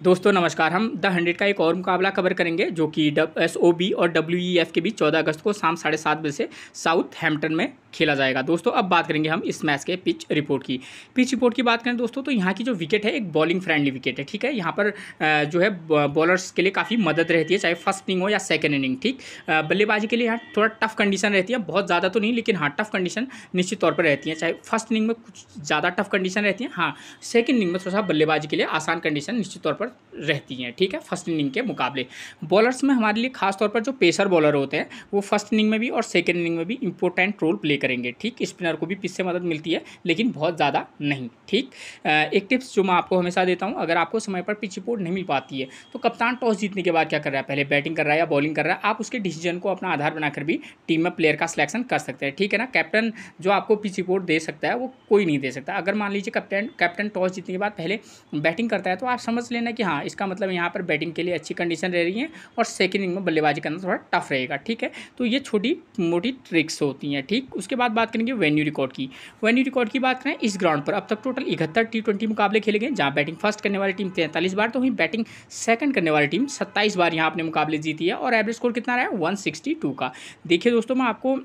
दोस्तों नमस्कार। हम द 100 का एक और मुकाबला कवर करेंगे जो कि SOB और WEF के बीच 14 अगस्त को शाम 7:30 बजे से साउथ हैम्पटन में खेला जाएगा। दोस्तों अब बात करेंगे हम इस मैच के पिच रिपोर्ट की। पिच रिपोर्ट की बात करें दोस्तों तो यहाँ की जो विकेट है एक बॉलिंग फ्रेंडली विकेट है। ठीक है, यहाँ पर जो है बॉलर्स के लिए काफ़ी मदद रहती है, चाहे फर्स्ट इनिंग हो या सेकेंड इनिंग। ठीक, बल्लेबाजी के लिए यहाँ थोड़ा टफ कंडीशन रहती है, बहुत ज़्यादा तो नहीं लेकिन हाँ टफ कंडीशन निश्चित तौर पर रहती है। चाहे फर्स्ट इनिंग में कुछ ज़्यादा टफ कंडीशन रहती है, हाँ सेकेंड इनिंग में थोड़ा सा बल्लेबाजी के लिए आसान कंडीशन निश्चित तौर पर रहती हैं। ठीक है, फर्स्ट इनिंग के मुकाबले बॉलर्स में हमारे लिए खास तौर पर जो पेसर बॉलर होते हैं वो फर्स्ट इनिंग में भी और सेकेंड इनिंग में भी इंपॉर्टेंट रोल प्ले करेंगे। ठीक, स्पिनर को भी पिच से मदद मिलती है लेकिन बहुत ज़्यादा नहीं। ठीक, एक टिप्स जो मैं आपको हमेशा देता हूँ, अगर आपको समय पर पिच रिपोर्ट नहीं मिल पाती है तो कप्तान टॉस जीतने के बाद क्या कर रहा है, पहले बैटिंग कर रहा है या बॉलिंग कर रहा है, आप उसके डिसीजन को अपना आधार बनाकर भी टीम में प्लेयर का सिलेक्शन कर सकते हैं। ठीक है ना, कैप्टन जो आपको पिच रिपोर्ट दे सकता है वो कोई नहीं दे सकता। अगर मान लीजिए कैप्टन टॉस जीतने के बाद पहले बैटिंग करता है तो आप समझ लेना कि हाँ इसका मतलब यहाँ पर बैटिंग के लिए अच्छी कंडीशन रह रही है और सेकंड इनिंग में बल्लेबाजी करना थोड़ा टफ रहेगा। ठीक है, तो ये छोटी मोटी ट्रिक्स होती हैं। ठीक, उसके बाद बात करेंगे वेन्यू रिकॉर्ड की। वेन्यू रिकॉर्ड की बात करें, इस ग्राउंड पर अब तक टोटल 71 T20 मुकाबले खेले गए, जहाँ बैटिंग फर्स्ट करने वाली टीम 43 बार तो वहीं बैटिंग सेकंड करने वाली टीम 27 बार यहाँ अपने मुकाबले जीती है और एवरेज स्कोर कितना रहा है 162 का। देखिए दोस्तों मैं आपको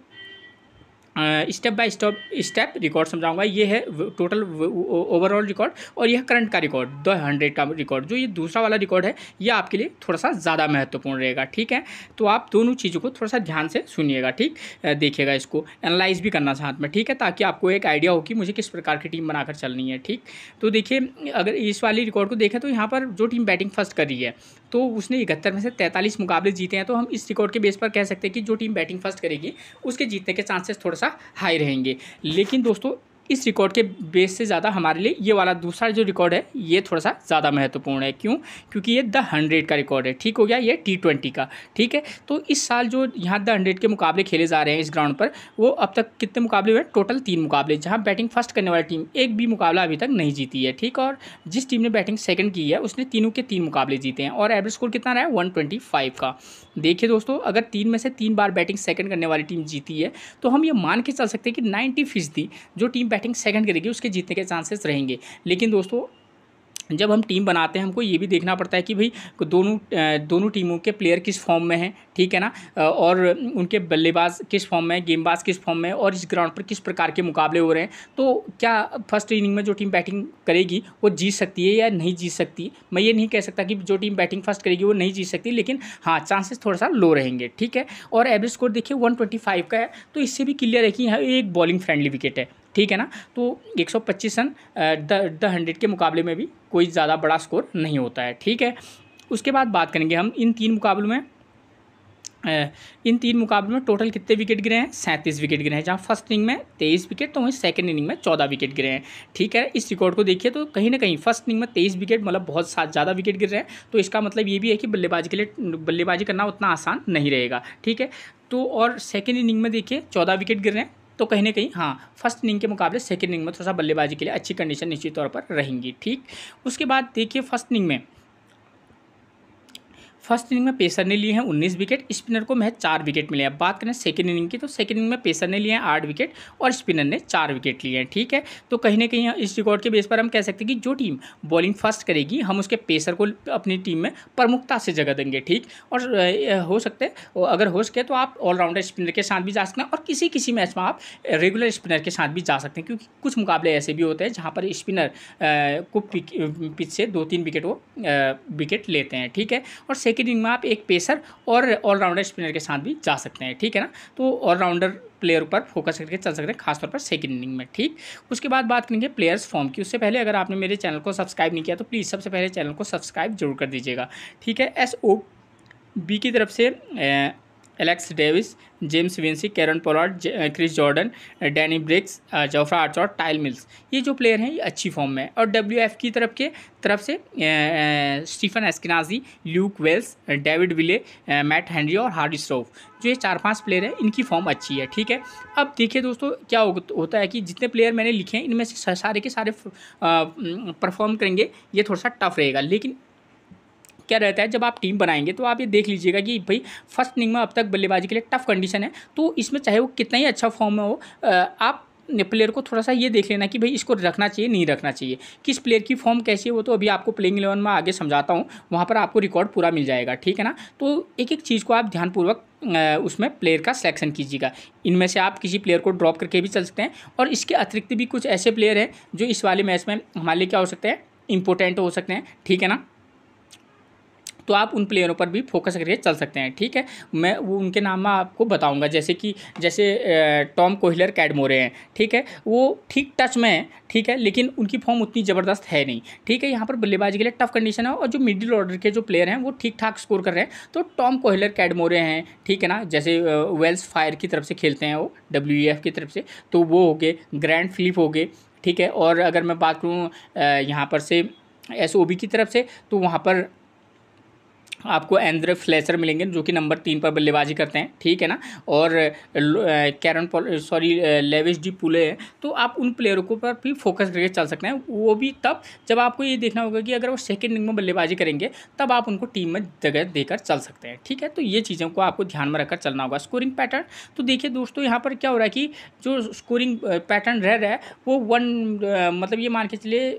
स्टेप बाय स्टेप रिकॉर्ड समझाऊंगा। ये है टोटल ओवरऑल रिकॉर्ड और यह करंट का रिकॉर्ड द 100 का रिकॉर्ड। जो ये दूसरा वाला रिकॉर्ड है ये आपके लिए थोड़ा सा ज़्यादा महत्वपूर्ण रहेगा। ठीक है, तो आप दोनों चीज़ों को थोड़ा सा ध्यान से सुनिएगा। ठीक, देखिएगा, इसको एनालाइज भी करना साथ में। ठीक है, ताकि आपको एक आइडिया हो कि मुझे किस प्रकार की टीम बनाकर चलनी है। ठीक, तो देखिए अगर इस वाली रिकॉर्ड को देखें तो यहाँ पर जो टीम बैटिंग फर्स्ट कर रही है तो उसने 71 में से 43 मुकाबले जीते हैं, तो हम इस रिकॉर्ड के बेस पर कह सकते हैं कि जो टीम बैटिंग फर्स्ट करेगी उसके जीतने के चांसेस थोड़ा सा हाई रहेंगे। लेकिन दोस्तों इस रिकॉर्ड के बेस से ज़्यादा हमारे लिए ये वाला दूसरा जो रिकॉर्ड है ये थोड़ा सा ज़्यादा महत्वपूर्ण है। क्यों? क्योंकि ये द 100 का रिकॉर्ड है। ठीक हो गया, ये T20 का। ठीक है, तो इस साल जो यहाँ द 100 के मुकाबले खेले जा रहे हैं इस ग्राउंड पर, वो अब तक कितने मुकाबले हुए? टोटल 3 मुकाबले, जहाँ बैटिंग फर्स्ट करने वाली टीम एक भी मुकाबला अभी तक नहीं जीती है। ठीक, और जिस टीम ने बैटिंग सेकेंड की है उसने तीनों के 3 मुकाबले जीते हैं और एवरेज स्कोर कितना रहा है 125 का। देखिए दोस्तों, अगर 3 में से 3 बार बैटिंग सेकंड करने वाली टीम जीती है तो हम ये मान के चल सकते हैं कि 90% जो टीम बैटिंग सेकंड करेगी उसके जीतने के चांसेस रहेंगे। लेकिन दोस्तों जब हम टीम बनाते हैं हमको ये भी देखना पड़ता है कि भाई दोनों टीमों के प्लेयर किस फॉर्म में हैं। ठीक है ना, और उनके बल्लेबाज किस फॉर्म में, गेंदबाज किस फॉर्म में, और इस ग्राउंड पर किस प्रकार के मुकाबले हो रहे हैं। तो क्या फर्स्ट इनिंग में जो टीम बैटिंग करेगी वो जीत सकती है या नहीं जीत सकती। मैं ये नहीं कह सकता कि जो टीम बैटिंग फर्स्ट करेगी वो नहीं जीत सकती, लेकिन हाँ चांसेस थोड़ा सा लो रहेंगे। ठीक है, और एवरेज स्कोर देखिए 125 का है, तो इससे भी क्लियर है कि यहाँ एक बॉलिंग फ्रेंडली विकेट है। ठीक है ना, तो 125 रन द 100 के मुकाबले में भी कोई ज़्यादा बड़ा स्कोर नहीं होता है। ठीक है, उसके बाद बात करेंगे हम इन तीन मुकाबलों में टोटल कितने विकेट गिरे हैं? 37 विकेट गिरे हैं, जहाँ फर्स्ट इनिंग में 23 विकेट तो वहीं सेकंड इनिंग में 14 विकेट गिरे हैं। ठीक है, इस रिकॉर्ड को देखिए तो कहीं ना कहीं फर्स्ट इनिंग में 23 विकेट मतलब बहुत ज़्यादा विकेट गिर रहे हैं, तो इसका मतलब ये भी है कि बल्लेबाजी करना उतना आसान नहीं रहेगा। ठीक है, तो और सेकेंड इनिंग में देखिए 14 विकेट गिर रहे हैं, तो कहीं ना कहीं हाँ फर्स्ट इनिंग के मुकाबले सेकेंड इनिंग में थोड़ा सा बल्लेबाजी के लिए अच्छी कंडीशन निश्चित तौर पर रहेंगी। ठीक, उसके बाद देखिए फर्स्ट इनिंग में पेसर ने लिए हैं 19 विकेट, स्पिनर को महज 4 विकेट मिले हैं। बात करें सेकेंड इनिंग की तो सेकेंड इनिंग में पेसर ने लिए हैं 8 विकेट और स्पिनर ने 4 विकेट लिए हैं। ठीक है, तो कहीं ना कहीं इस रिकॉर्ड के बेस पर हम कह सकते हैं कि जो टीम बॉलिंग फर्स्ट करेगी हम उसके पेसर को अपनी टीम में प्रमुखता से जगह देंगे। ठीक, और हो सकते हैं अगर हो सके तो आप ऑलराउंडर स्पिनर के साथ भी जा सकते हैं और किसी मैच में आप रेगुलर स्पिनर के साथ भी जा सकते हैं, क्योंकि कुछ मुकाबले ऐसे भी होते हैं जहाँ पर स्पिनर को पिच से 2-3 विकेट लेते हैं। ठीक है, और सेकेंड इनिंग में आप एक पेसर और ऑलराउंडर स्पिनर के साथ भी जा सकते हैं। ठीक है ना, तो ऑलराउंडर प्लेयर पर फोकस करके चल सकते हैं खासतौर पर सेकंड इनिंग में। ठीक, उसके बाद बात करेंगे प्लेयर्स फॉर्म की। उससे पहले अगर आपने मेरे चैनल को सब्सक्राइब नहीं किया तो प्लीज़ सबसे पहले चैनल को सब्सक्राइब जरूर कर दीजिएगा। ठीक है, SOB की तरफ से Alex Davis, James Vince, Kieron Pollard, Chris Jordan, Danny Briggs, Jofra Archer और टाइल मिल्स, ये जो प्लेयर हैं ये अच्छी फॉर्म में है। और WF की तरफ से Stephen Eskinazi, Luke Wells, David Willey, Matt Henry और हार्डी स्ट्रोफ, जो ये 4-5 प्लेयर हैं इनकी फॉर्म अच्छी है। ठीक है, अब देखिए दोस्तों क्या होता है कि जितने प्लेयर मैंने लिखे हैं इनमें से सारे के सारे परफॉर्म करेंगे ये थोड़ा सा टफ रहेगा। लेकिन क्या रहता है जब आप टीम बनाएंगे तो आप ये देख लीजिएगा कि भाई फर्स्ट इनिंग में अब तक बल्लेबाजी के लिए टफ कंडीशन है, तो इसमें चाहे वो कितना ही अच्छा फॉर्म में हो आप प्लेयर को थोड़ा सा ये देख लेना कि भाई इसको रखना चाहिए नहीं रखना चाहिए, किस प्लेयर की फॉर्म कैसी है, वो तो अभी आपको प्लेइंग 11 में आगे समझाता हूँ, वहाँ पर आपको रिकॉर्ड पूरा मिल जाएगा, ठीक है ना। तो एक एक चीज़ को आप ध्यानपूर्वक उसमें प्लेयर का सिलेक्शन कीजिएगा। इनमें से आप किसी प्लेयर को ड्रॉप करके भी चल सकते हैं, और इसके अतिरिक्त भी कुछ ऐसे प्लेयर हैं जो इस वाले मैच में हमारे लिए क्या हो सकते हैं, इंपॉर्टेंट हो सकते हैं, ठीक है ना। तो आप उन प्लेयरों पर भी फोकस करके चल सकते हैं, ठीक है। मैं वो उनके नाम में आपको बताऊंगा, जैसे टॉम कोहिलर कैडमोरे हैं, ठीक है, वो ठीक टच में है, ठीक है, लेकिन उनकी फॉर्म उतनी ज़बरदस्त है नहीं, ठीक है। यहाँ पर बल्लेबाजी के लिए टफ कंडीशन है, और जो मिडिल ऑर्डर के जो प्लेयर हैं वो ठीक ठाक स्कोर कर रहे हैं। तो टॉम कोहिलर कैडमोरे हैं, ठीक है ना, जैसे वेल्स फायर की तरफ से खेलते हैं वो, WEF की तरफ से, तो वो हो गए, ग्रैंड फिलिप हो गए, ठीक है। और अगर मैं बात करूँ यहाँ पर से SOB की तरफ से, तो वहाँ पर आपको एंड्रे फ्लेचर मिलेंगे जो कि नंबर 3 पर बल्लेबाजी करते हैं, ठीक है ना। और लेविस डी पुले है। तो आप उन प्लेयरों को पर भी फोकस करके चल सकते हैं, वो भी तब जब आपको ये देखना होगा कि अगर वो सेकंड इनिंग में बल्लेबाजी करेंगे तब आप उनको टीम में जगह देकर चल सकते हैं, ठीक है। तो ये चीज़ों को आपको ध्यान में रखकर चलना होगा। स्कोरिंग पैटर्न, तो देखिए दोस्तों यहाँ पर क्या हो रहा है कि जो स्कोरिंग पैटर्न रह रहा है वो मतलब ये मान के चलिए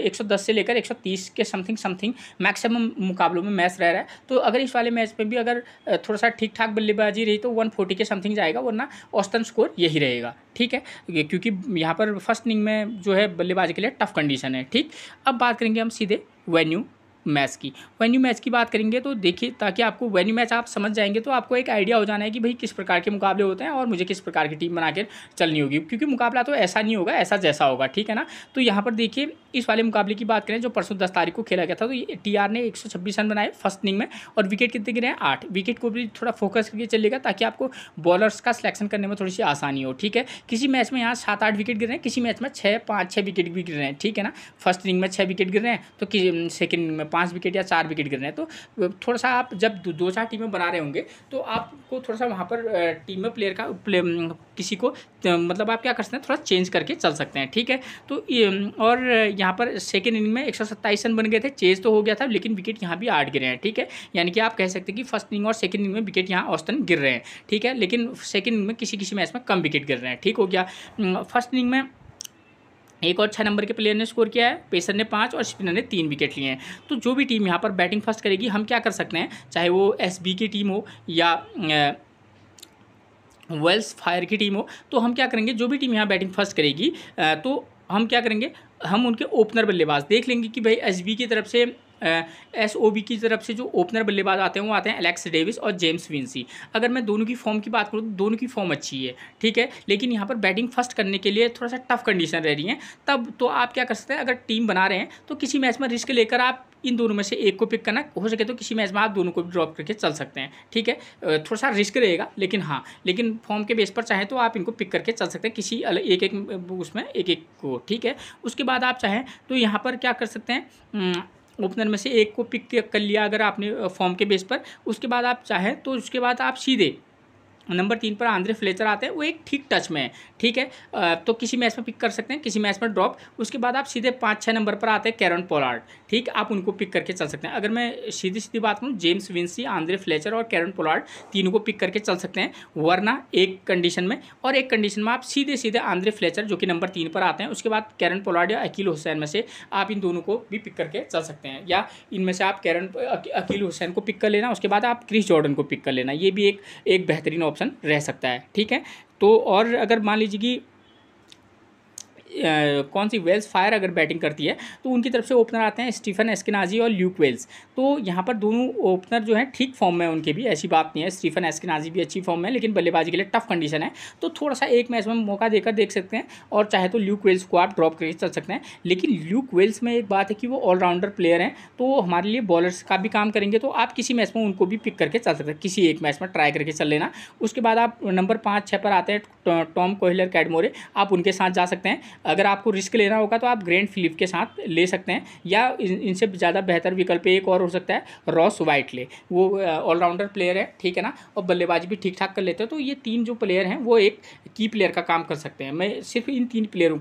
110 से लेकर 130 के समथिंग मैक्सिमम मुकाबलों में मैच रह रहा है। तो अगर इस वाले मैच में भी अगर थोड़ा सा ठीक ठाक बल्लेबाजी रही तो 140 के समथिंग जाएगा, वरना औसतन स्कोर यही रहेगा, ठीक है, क्योंकि यहाँ पर फर्स्ट इनिंग में जो है बल्लेबाजी के लिए टफ कंडीशन है, ठीक। अब बात करेंगे हम सीधे वेन्यू मैच की बात करेंगे। तो देखिए, ताकि आपको वेन्यू मैच आप समझ जाएंगे तो आपको एक आइडिया हो जाना है कि भाई किस प्रकार के मुकाबले होते हैं और मुझे किस प्रकार की टीम बना के चलनी होगी, क्योंकि मुकाबला तो ऐसा नहीं होगा, ऐसा जैसा होगा, ठीक है ना। तो यहाँ पर देखिए, इस वाले मुकाबले की बात करें जो परसों 10 तारीख को खेला गया था, तो TR ने 126 रन बनाए फर्स्ट इनिंग में, और विकेट कितने गिरे हैं, 8 विकेट को भी थोड़ा फोकस करके चलिएगा ताकि आपको बॉलर्स का सिलेक्शन करने में थोड़ी सी आसानी हो, ठीक है। किसी मैच में यहाँ 7-8 विकेट गिर रहे हैं, किसी मैच में 5-6 विकेट भी गिर रहे हैं, ठीक है ना। फर्स्ट इनिंग में 6 विकेट गिर रहे हैं, तो सेकंड इनिंग में 5 विकेट या 4 विकेट गिर रहे हैं। तो थोड़ा सा आप जब 2-4 टीमें बना रहे होंगे तो आपको थोड़ा सा वहाँ पर टीम में प्लेयर का किसी को मतलब आप क्या कर सकते हैं, थोड़ा चेंज करके चल सकते हैं, ठीक है। तो और यहाँ पर सेकेंड इनिंग में 127 रन बन गए थे, चेज तो हो गया था, लेकिन विकेट यहाँ भी 8 गिरे हैं, ठीक है। यानी कि आप कह सकते हैं कि फर्स्ट इनिंग और सेकंड इनिंग में विकेट यहाँ औसतन गिर रहे हैं, ठीक है, लेकिन सेकंड इनिंग में किसी मैच में कम विकेट गिर रहे हैं, ठीक हो गया। फर्स्ट इनिंग में एक और 6 नंबर के प्लेयर ने स्कोर किया है, पेसर ने 5 और स्पिनर ने 3 विकेट लिए हैं। तो जो भी टीम यहाँ पर बैटिंग फर्स्ट करेगी, हम क्या कर सकते हैं, चाहे वो SB की टीम हो या वेल्स फायर की टीम हो, तो हम क्या करेंगे, जो भी टीम यहाँ बैटिंग फर्स्ट करेगी तो हम क्या करेंगे, हम उनके ओपनर बल्लेबाज देख लेंगे कि भाई SB की तरफ से SOB की तरफ से जो ओपनर बल्लेबाज आते हैं वो आते हैं एलेक्स डेविस और जेम्स विंसी। अगर मैं दोनों की फॉर्म की बात करूँ तो दोनों की फॉर्म अच्छी है, ठीक है, लेकिन यहाँ पर बैटिंग फर्स्ट करने के लिए थोड़ा सा टफ कंडीशन रह रही है। तब तो आप क्या कर सकते हैं, अगर टीम बना रहे हैं तो किसी मैच में रिस्क लेकर आप इन दोनों में से एक को पिक करना, हो सके तो किसी मैच में आप दोनों को भी ड्रॉप करके चल सकते हैं, ठीक है। थोड़ा सा रिस्क रहेगा, लेकिन फॉर्म के बेस पर चाहें तो आप इनको पिक करके चल सकते हैं, किसी एक उसमें एक को, ठीक है। उसके बाद आप चाहें तो यहाँ पर क्या कर सकते हैं, ओपनर में से एक को पिक कर लिया अगर आपने फॉर्म के बेस पर, उसके बाद आप चाहें तो उसके बाद आप सीधे नंबर 3 पर आंद्रे फ्लेचर आते हैं, वो एक ठीक टच में है, ठीक है। तो किसी मैच में पिक कर सकते हैं, किसी मैच में ड्रॉप। उसके बाद आप सीधे 5-6 नंबर पर आते हैं कैरन पोलार्ड, ठीक, आप उनको पिक करके चल सकते हैं। अगर मैं सीधी बात करूँ, जेम्स विंसी, आंद्रे फ्लेचर और कैरन पोलार्ड तीनों को पिक करके चल सकते हैं, वरना एक कंडीशन में, और एक कंडीशन में आप सीधे आंद्रे फ्लेचर जो कि नंबर 3 पर आते हैं, उसके बाद कैरन पोलार्ड या अकील हुसैन में से आप इन दोनों को भी पिक करके चल सकते हैं, या इनमें से आप अकील हुसैन को पिक कर लेना, उसके बाद आप क्रिस जॉर्डन को पिक कर लेना, ये भी एक बेहतरीन ऑप्शन रह सकता है, ठीक है। तो और अगर मान लीजिए कि कौन सी वेल्स फायर अगर बैटिंग करती है तो उनकी तरफ से ओपनर आते हैं स्टीफन एस्किनाजी और ल्यूक वेल्स। तो यहाँ पर दोनों ओपनर जो हैं ठीक फॉर्म में, उनके भी ऐसी बात नहीं है, स्टीफन एस्किनाजी भी अच्छी फॉर्म में है, लेकिन बल्लेबाजी के लिए टफ कंडीशन है, तो थोड़ा सा एक मैच में मौका देकर देख सकते हैं, और चाहे तो ल्यूक वेल्स को आप ड्रॉप करके चल सकते हैं। लेकिन ल्यूक वेल्स में एक बात है कि वो ऑलराउंडर प्लेयर हैं, तो हमारे लिए बॉलर्स का भी काम करेंगे, तो आप किसी मैच में उनको भी पिक करके चल सकते हैं, किसी एक मैच में ट्राई करके चल लेना। उसके बाद आप नंबर 5-6 पर आते हैं टॉम कोहिलर कैडमोरे, आप उनके साथ जा सकते हैं। अगर आपको रिस्क लेना होगा तो आप ग्रैंड फिलिप के साथ ले सकते हैं, या इनसे ज़्यादा बेहतर विकल्प एक और हो सकता है रॉस वाइटले, वो ऑलराउंडर प्लेयर है, ठीक है ना, और बल्लेबाजी भी ठीक ठाक कर लेते हैं। तो ये 3 जो प्लेयर हैं वो एक की प्लेयर का काम कर सकते हैं। मैं सिर्फ इन 3 प्लेयरों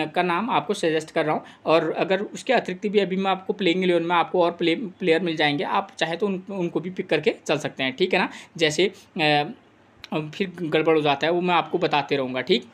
का नाम आपको सजेस्ट कर रहा हूँ, और अगर उसके अतिरिक्त भी अभी मैं आपको प्लेइंग 11 में आपको और प्लेयर मिल जाएंगे, आप चाहे तो उनको भी पिक करके चल सकते हैं, ठीक है ना। जैसे फिर गड़बड़ हो जाता है, वो मैं आपको बताते रहूँगा, ठीक।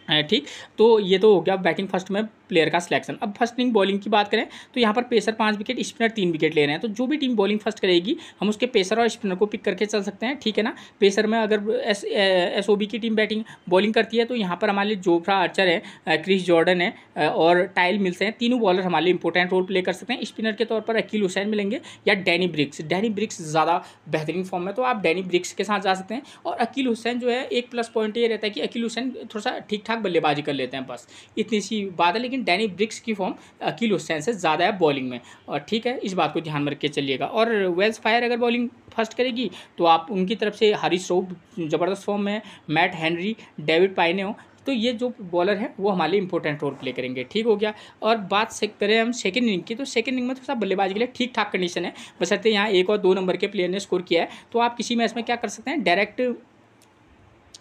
ठीक। तो ये तो हो गया बैटिंग फर्स्ट में प्लेयर का सिलेक्शन। अब फर्स्ट इनिंग बॉलिंग की बात करें तो यहाँ पर पेसर 5 विकेट, स्पिनर 3 विकेट ले रहे हैं। तो जो भी टीम बॉलिंग फर्स्ट करेगी हम उसके पेसर और स्पिनर को पिक करके चल सकते हैं, ठीक है ना। पेसर में अगर एसओबी की टीम बैटिंग बॉलिंग करती है तो यहाँ पर हमारे लिए जोफ्रा आर्चर है, क्रिस जॉर्डन है और टाइल मिल्स हैं। तीनों बॉलर हमारे लिए इंपॉर्टेंट रोल प्ले कर सकते हैं। स्पिनर के तौर पर अकील हुसैन मिलेंगे या डैनी ब्रिक्स। डैनी ब्रिक्स ज़्यादा बेहतरीन फॉर्म में, तो आप डैनी ब्रिक्स के साथ जा सकते हैं। और अकील हुसैन जो है, एक प्लस पॉइंट ये रहता है कि अकील हुसैन थोड़ा सा ठीक ठाक बल्लेबाजी कर लेते हैं, बस इतनी सी बात है। लेकिन डैनी ब्रिक्स की फॉर्म अकील हुसैन से ज़्यादा है बॉलिंग में, और ठीक है, इस बात को ध्यान में रख के चलिएगा। और वेल्स फायर अगर बॉलिंग फर्स्ट करेगी तो आप उनकी तरफ से हारिस रऊफ ज़बरदस्त फॉर्म में, मैट हेनरी, डेविड पाइनेओ, तो ये जो बॉलर है वो हमारे लिए इंपॉर्टेंट रोल प्ले करेंगे, ठीक हो गया। और बात से करें हम सेकंड इनिंग की, तो सेकंड इनिंग में थोड़ा सा बल्लेबाजी के लिए ठीक ठाक कंडीशन है, बशर्ते यहाँ 1 और 2 नंबर के प्लेयर ने स्कोर किया है। तो आप किसी मैच में क्या कर सकते हैं, डायरेक्ट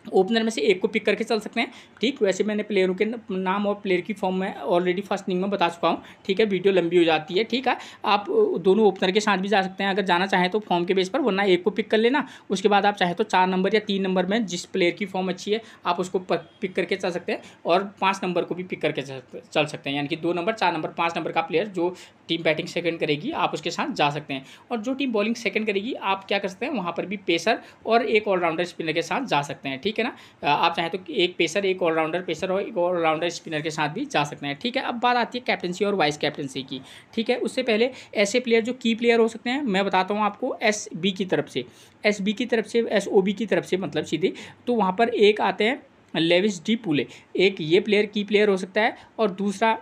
ओपनर में से एक को पिक करके चल सकते हैं, ठीक। वैसे मैंने प्लेयरों के नाम और प्लेयर की फॉर्म में ऑलरेडी फर्स्ट इनिंग में बता चुका हूँ, ठीक है। वीडियो लंबी हो जाती है, ठीक है। आप दोनों ओपनर के साथ भी जा सकते हैं अगर जाना चाहें तो फॉर्म के बेस पर, वरना एक को पिक कर लेना। उसके बाद आप चाहे तो 4 नंबर या 3 नंबर में जिस प्लेयर की फॉर्म अच्छी है आप उसको पिक करके चल सकते हैं, और 5 नंबर को भी पिक करके चल सकते हैं। यानी कि 2 नंबर, 4 नंबर, 5 नंबर का प्लेयर जो टीम बैटिंग सेकंड करेगी आप उसके साथ जा सकते हैं। और जो टीम बॉलिंग सेकंड करेगी आप क्या कर सकते हैं, वहाँ पर भी पेसर और एक ऑलराउंडर स्पिनर के साथ जा सकते हैं, ठीक है ना। आप चाहें तो एक पेसर, एक ऑलराउंडर पेसर और एक ऑलराउंडर स्पिनर के साथ भी जा सकते हैं, ठीक है। अब बात आती है कैप्टनसी और वाइस कैप्टनसी की, ठीक है। उससे पहले ऐसे प्लेयर जो की प्लेयर हो सकते हैं मैं बताता हूँ आपको। एसबी की तरफ से, एसबी की तरफ से, एसओबी की तरफ से मतलब सीधे, तो वहाँ पर एक आते हैं लेविस डी पुले, एक ये प्लेयर की प्लेयर हो सकता है, और दूसरा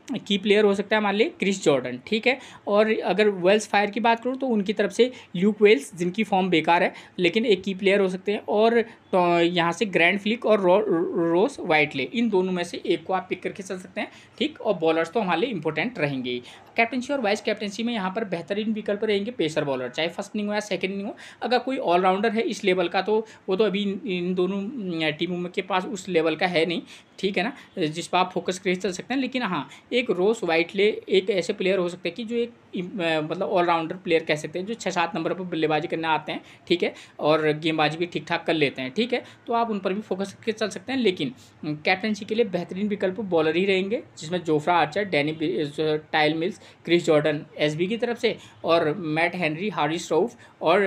की प्लेयर हो सकता है हमारे लिए क्रिस जॉर्डन, ठीक है। और अगर वेल्स फायर की बात करूँ तो उनकी तरफ से ल्यूक वेल्स, जिनकी फॉर्म बेकार है लेकिन एक की प्लेयर हो सकते हैं, और तो यहाँ से ग्रैंड फ्लिक और रोस वाइटले, इन दोनों में से एक को आप पिक करके चल सकते हैं, ठीक। और बॉलर्स तो हमारे लिए इंपॉर्टेंट रहेंगे ही। कैप्टनसी और वाइस कैप्टनसी में यहाँ पर बेहतरीन विकल्प रहेंगे पेसर बॉलर, चाहे फर्स्ट इनिंग हो या सेकंड इनिंग हो। अगर कोई ऑलराउंडर है इस लेवल का तो वो तो अभी इन दोनों टीमों के पास उस लेवल का है नहीं, ठीक है ना, जिस पर आप फोकस करके चल सकते हैं। लेकिन हाँ, एक रोस वाइटले एक ऐसे प्लेयर हो सकते हैं कि जो एक मतलब ऑलराउंडर प्लेयर कह सकते हैं, जो 6-7 नंबर पर बल्लेबाजी करने आते हैं, ठीक है, और गेंदबाजी भी ठीक ठाक कर लेते हैं, ठीक है। तो आप उन पर भी फोकस करके चल सकते हैं। लेकिन कैप्टनसी के लिए बेहतरीन विकल्प बॉलर ही रहेंगे, जिसमें Jofra Archer, Danny Tymal Mills, Chris Jordan SB की तरफ से, और मैट हेनरी, हारिस रऊफ और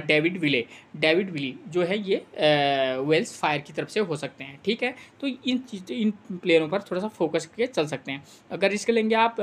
डेविड विली जो है ये वेल्स फायर की तरफ से हो सकते हैं, ठीक है। तो इन प्लेयरों पर थोड़ा सा फोकस करके चल सकते हैं। अगर रिस्क लेंगे आप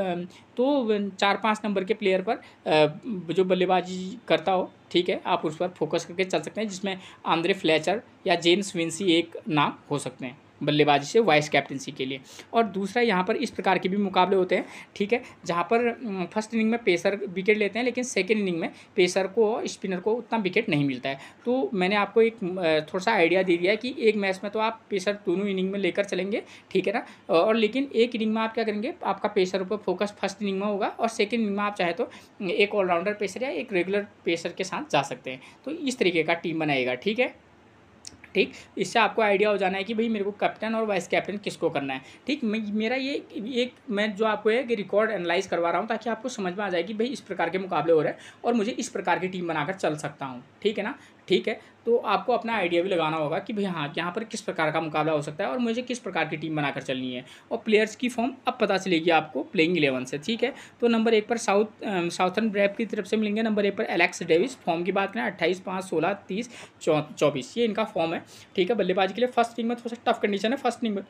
तो 4-5 नंबर के प्लेयर पर जो बल्लेबाजी करता हो, ठीक है, आप उस पर फोकस करके चल सकते हैं, जिसमें आंद्रे फ्लेचर या जेम्स विंसी एक नाम हो सकते हैं बल्लेबाजी से वाइस कैप्टनसी के लिए। और दूसरा यहाँ पर इस प्रकार के भी मुकाबले होते हैं, ठीक है, जहाँ पर फर्स्ट इनिंग में पेसर विकेट लेते हैं लेकिन सेकंड इनिंग में पेसर को और स्पिनर को उतना विकेट नहीं मिलता है। तो मैंने आपको एक थोड़ा सा आइडिया दे दिया है कि एक मैच में तो आप पेसर दोनों इनिंग में लेकर चलेंगे, ठीक है ना। और लेकिन एक इनिंग में आप क्या करेंगे, आपका पेसर पर फोकस फर्स्ट इनिंग में होगा, और सेकेंड इनिंग में आप चाहे तो एक ऑलराउंडर पेसर या एक रेगुलर पेसर के साथ जा सकते हैं। तो इस तरीके का टीम बनाएगा, ठीक है, ठीक। इससे आपको आइडिया हो जाना है कि भाई मेरे को कैप्टन और वाइस कैप्टन किसको करना है, ठीक। मेरा ये एक मैं जो आपको है कि रिकॉर्ड एनालाइज करवा रहा हूँ ताकि आपको समझ में आ जाए कि भाई इस प्रकार के मुकाबले हो रहे हैं और मुझे इस प्रकार की टीम बनाकर चल सकता हूँ, ठीक है ना, ठीक है। तो आपको अपना आइडिया भी लगाना होगा कि भाई हाँ, यहाँ पर किस प्रकार का मुकाबला हो सकता है और मुझे किस प्रकार की टीम बनाकर चलनी है। और प्लेयर्स की फॉर्म अब पता चलेगी आपको प्लेइंग 11 से, ठीक है। तो नंबर 1 पर साउथर्न ब्रेव की तरफ से मिलेंगे। नंबर 1 पर एलेक्स डेविस, फॉर्म की बात करें 28, 5, 16, 30, 24, ये इनका फॉर्म है, ठीक है। बल्लेबाजी के लिए फर्स्ट इनिंग में थोड़ा सा टफ कंडीशन है, फर्स्ट इनिंग में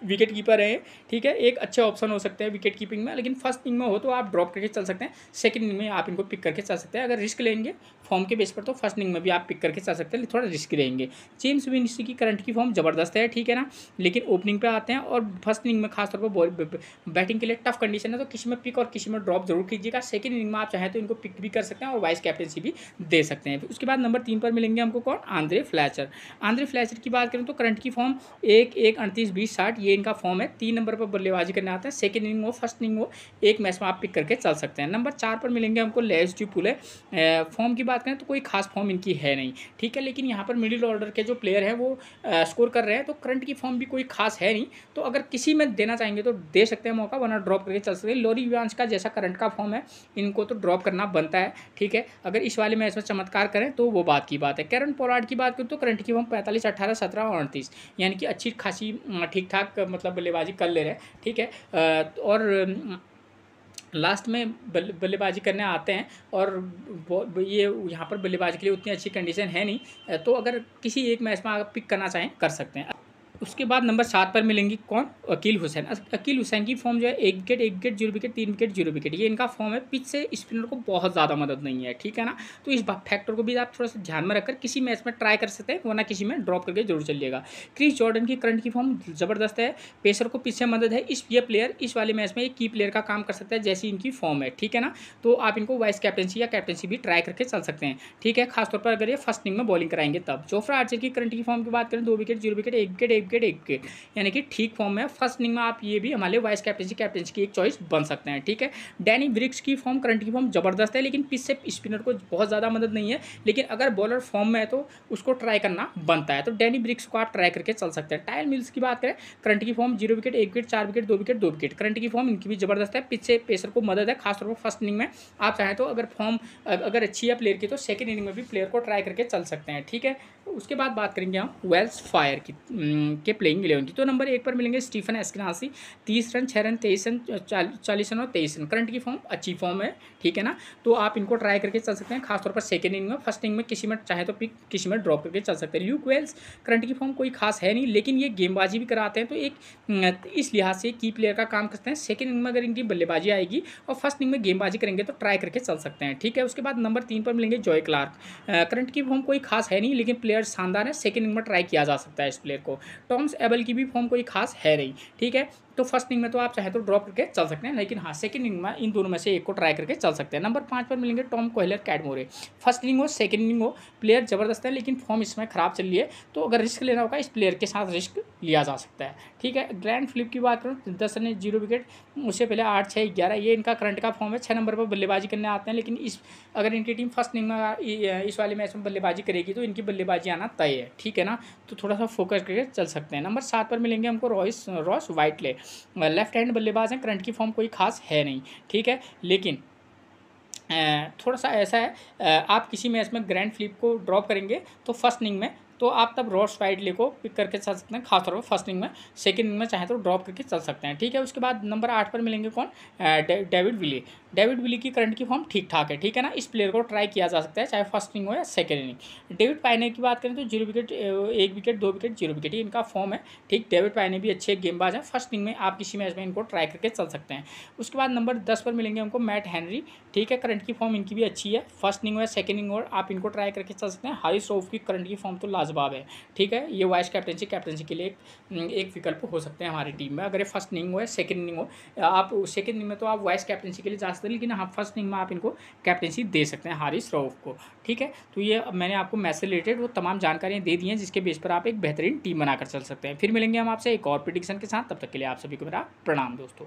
विकेट कीपर है, ठीक है, एक अच्छे ऑप्शन हो सकते हैं विकेट कीपिंग में। लेकिन फर्स्ट इनिंग में हो तो आप ड्रॉप करके चल सकते हैं, सेकंड इनिंग में आप इनको पिक करके चल सकते हैं। अगर रिस्क लेंगे फॉर्म के बेस पर तो फर्स्ट इनिंग में भी आप पिक करके चल सकते हैं, थोड़ा रिस्क रहेंगे। जेम्स विंसी की करंट की फॉर्म ज़बरदस्त है, ठीक है ना, लेकिन ओपनिंग पे आते हैं और फर्स्ट इनिंग में खासतौर पर बैटिंग के लिए टफ कंडीशन है, तो किसी में पिक और किसी में ड्रॉप जरूर कीजिएगा। सेकंड इनिंग में आप चाहें तो इनको पिक भी कर सकते हैं और वाइस कैप्टनसी भी दे सकते हैं। उसके बाद नंबर 3 पर मिलेंगे हमको कौन, आंद्रे फ्लैचर। आंद्रे फ्लैचर की बात करें तो करंट की फॉर्म 1, 38, 20, 60 ये इनका फॉर्म है। 3 नंबर पर बल्लेबाजी करने आते हैं, सेकंड इनिंग हो फर्स्ट इनिंग हो एक मैच में आप पिक करके चल सकते हैं। नंबर 4 पर मिलेंगे हमको लेस डी पुले। फॉर्म की बात करें तो कोई खास फॉर्म इनकी है नहीं, ठीक है, लेकिन यहाँ पर मिडिल ऑर्डर के जो प्लेयर हैं वो स्कोर कर रहे हैं, तो करंट की फॉर्म भी कोई खास है नहीं। तो अगर किसी में देना चाहेंगे तो दे सकते हैं मौका, वरना ड्रॉप करके चल सकते हैं। लोरी विवांश का जैसा करंट का फॉर्म है इनको तो ड्रॉप करना बनता है, ठीक है। अगर इस वाले मैच में चमत्कार करें तो वो बात की बात है। कैरन पोलार्ड की बात करें तो करंट की फॉर्म 45, 18, 17 और 38, यानी कि अच्छी खासी ठीक ठीक ठाक मतलब बल्लेबाजी कर ले रहे हैं, ठीक है। और लास्ट में बल्लेबाजी करने आते हैं और ये यहाँ पर बल्लेबाजी के लिए उतनी अच्छी कंडीशन है नहीं, तो अगर किसी एक मैच में आप पिक करना चाहें कर सकते हैं। उसके बाद नंबर 7 पर मिलेंगी कौन, अकील हुसैन। अकील हुसैन की फॉर्म जो है 1 wicket 1 wicket 0 wicket 3 wicket 0 wicket, ये इनका फॉर्म है। पिच से स्पिनर को बहुत ज़्यादा मदद नहीं है, ठीक है ना। तो इस फैक्टर को भी आप थोड़ा सा ध्यान में रखकर किसी मैच में ट्राई कर सकते हैं, वरना किसी में ड्रॉप करके जरूर चलिएगा। क्रिस जॉर्डन की करंट की फॉर्म ज़बरदस्त है, पेसर को पिच से मदद है। ये प्लेयर इस वाले मैच में एक की प्लेयर का काम कर सकता है जैसी इनकी फॉर्म है, ठीक है ना। तो आप इनको वाइस कैप्टनसी या कैप्टनसी भी ट्राई करके चल सकते हैं, ठीक है, खासतौर पर अगर ये फर्स्ट इनिंग में बॉलिंग कराएंगे तब। जोफ्रा आर्चर की करंट की फॉर्म की बात करें 2 wicket 0 wicket 1 wicket 1 wicket 1 wicket, यानी कि ठीक फॉर्म है। फर्स्ट इनिंग में आप ये भी हमारे वाइस कैप्टनसी की एक चॉइस बन सकते हैं, ठीक है। डैनी ब्रिक्स की फॉर्म करंट की फॉर्म जबरदस्त है, लेकिन पिच से स्पिनर को बहुत ज़्यादा मदद नहीं है, लेकिन अगर बॉलर फॉर्म में है तो उसको ट्राई करना बनता है। तो डैनी ब्रिक्स को आप ट्राई करके चल सकते हैं। टायल मिल्स की बात करें, करंट की form 0 wicket 1 wicket 4 wicket 2 wicket 2 wicket, current की फॉर्म इनकी भी जबरदस्त है। पिच से पेसर को मदद है, खासतौर पर फर्स्ट इनिंग में। आप चाहें तो अगर फॉर्म अगर अच्छी है प्लेयर की तो सेकंड इनिंग में भी प्लेयर को ट्राई करके चल सकते हैं, ठीक है। उसके बाद बात करेंगे हम वेल्स फायर की के प्लेइंग 11 की। तो नंबर 1 पर मिलेंगे Stephen Eskinazi, 30 run 6 run 23 run 40 run और 23 रन। करंट की फॉर्म अच्छी फॉर्म है, ठीक है ना। तो आप इनको ट्राई करके चल सकते हैं, खासतौर पर सेकंड इनिंग में। फर्स्ट इनिंग में किसी में चाहे तो पिक, किसी में ड्रॉप करके चल सकते हैं। ल्यूक वेल्स करंट की फॉर्म कोई खास है नहीं, लेकिन ये गेंदबाजी भी कराते हैं, तो एक इस लिहाज से की प्लेयर का काम करते हैं। सेकंड इनिंग में अगर इनकी बल्लेबाजी आएगी और फर्स्ट इनिंग में गेंदबाजी करेंगे तो ट्राई करके चल सकते हैं, ठीक है। उसके बाद नंबर 3 पर मिलेंगे जॉय क्लार्क। करंट की फॉर्म कोई खास है नहीं, लेकिन प्लेयर शानदार है, सेकंड इनिंग में ट्राई किया जा सकता है इस प्लेयर को। टॉम्स एबल की भी फॉर्म कोई खास है नहीं, ठीक है। तो फर्स्ट इनिंग में तो आप चाहे तो ड्रॉप करके चल सकते हैं, लेकिन हाँ सेकंड इनिंग में इन दोनों में से एक को ट्राई करके चल सकते हैं। नंबर 5 पर मिलेंगे टॉम कोहलर कैडमोरे। फर्स्ट इनिंग हो सेकंड इनिंग हो, प्लेयर जबरदस्त है, लेकिन फॉर्म इसमें खराब चल रही है, तो अगर रिस्क लेना होगा इस प्लेयर के साथ रिस्क लिया जा सकता है, ठीक है। ग्रैंड फिलिप की बात करूँ 10 रन 0 विकेट, उससे पहले 8 6 11, ये इनका करंट का फॉर्म है। 6 नंबर पर बल्लेबाजी करने आते हैं, लेकिन इस अगर इनकी टीम फर्स्ट इनिंग में इस वाले मैच में बल्लेबाजी करेगी तो इनकी बल्लेबाजी आना तय है, ठीक है ना। तो थोड़ा सा फोकस करके चल सकते हैं। नंबर 7 पर मिलेंगे हमको रॉस वाइटले, लेफ्ट हैंड बल्लेबाज हैं। करंट की फॉर्म कोई खास है नहीं, ठीक है, लेकिन थोड़ा सा ऐसा है, आप किसी मैच में ग्रैंड फिलिप को ड्रॉप करेंगे तो फर्स्ट इनिंग में, तो आप तब रॉस वाइटले को पिक करके चल सकते हैं, खासतौर पर फर्स्ट इनिंग में। सेकंड इनिंग में चाहे तो ड्रॉप करके चल सकते हैं, ठीक है। उसके बाद नंबर 8 पर मिलेंगे कौन, डेविड विली। डेविड विली की करंट की फॉर्म ठीक ठाक है, ठीक है ना। इस प्लेयर को ट्राई किया जा सकता है, चाहे फर्स्ट इनिंग हो या सेकंड इनिंग। डेविड पायने की बात करें तो 0 विकेट 1 विकेट 2 विकेट 0 विकेट, ये इनका फॉर्म है, ठीक। डेविड पायने भी अच्छे गेंदबाज हैं, फर्स्ट इनिंग में आप किसी मैच में इनको ट्राई करके चल सकते हैं। उसके बाद नंबर 10 पर मिलेंगे हमको मैट हेनरी, ठीक है। करंट की फॉर्म इनकी भी अच्छी है, फर्स्ट इनिंग हो या सेकंड इनिंग हो आप इनको ट्राई करके चल सकते हैं। हारिस रऊफ की करंट की फॉर्म तो लाजवाब है, ठीक है। ये वाइस कैप्टनसी के लिए एक विकल्प हो सकते हैं हमारी टीम में, अगर ये फर्स्ट इनिंग हो या सेकंड इनिंग हो। आप सेकंड इनिंग में तो आप वाइस कैप्टनसी के लिए जा सकते हैं, लेकिन हाँ फर्स्ट इनिंग में आप इनको कैप्टनसी दे सकते हैं हारिस रऊफ को, ठीक है। तो ये मैंने आपको मैच से रिलेटेड वो तमाम जानकारियाँ दे दी हैं, जिसके बेस पर आप एक बेहतरीन टीम बनाकर चल सकते हैं। फिर मिलेंगे हम आपसे एक और प्रेडिक्शन के साथ, तब तक के लिए आप सभी को मेरा प्रणाम दोस्तों।